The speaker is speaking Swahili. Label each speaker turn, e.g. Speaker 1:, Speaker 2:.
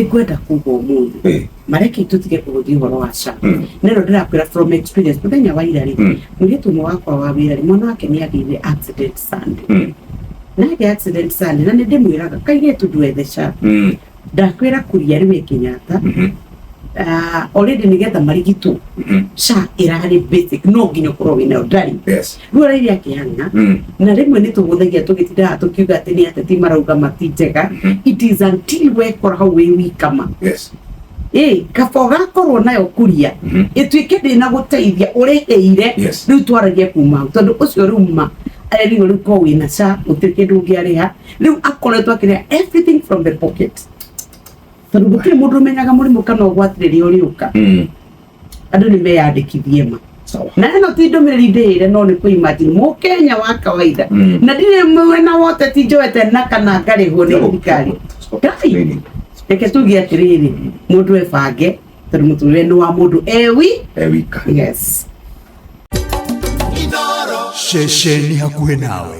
Speaker 1: Nĩngwenda kuga ũmũthĩ mareke tutige kũgũthia ũhoro wa SHA nero ndĩrakwĩra from experience mũthenya wa ira rĩ mũirĩtu ũmwe wakwa wa wĩra rĩ mwana wake nĩagĩire accident Sunday na accident Sunday na nĩndĩmwĩraga kairĩtu ndwethe SHA ndakwĩra kuria rĩmwe Kenyatta already nĩgetha marigitwo SHA ĩrarĩ basic no nginya ũkorwo wĩnayo ndari rĩu arĩa akĩhana na rĩmwe nĩtũgũthagia tũgĩtindaga tũkiuga atĩ nĩ ateti marauga matinjega it is until wekora hau wĩ wikama kaba ũgakorwo nayo kuria ĩtuĩke ndĩna gũteithia ũrĩhĩire rĩu twaragie kuma hau tondũ ũcio rĩu ma rĩu rĩu ko wĩna SHA gũtirĩ kĩndũ ũngĩarĩha rĩu akoretwo akĩrĩha everything from the pocket tondũ gũtirĩ mũndũ ũmenyaga mũrimũ kana ũgwatĩrĩria ũrĩũka andũ nĩmeyandĩkithie ma na ĩno ti ndũmĩrĩri ndĩhĩre no nĩ kũ-imagine mũkenya wa kawaida na ndirĩ mwena wote ti njoete na kana ngarĩhwo nĩ thirikari reke tuge atĩrĩrĩ mũndũ ebange tondũ mũtũrĩre nĩ wa mũndũ ewika yes
Speaker 2: Shesheni hakuhe nawe.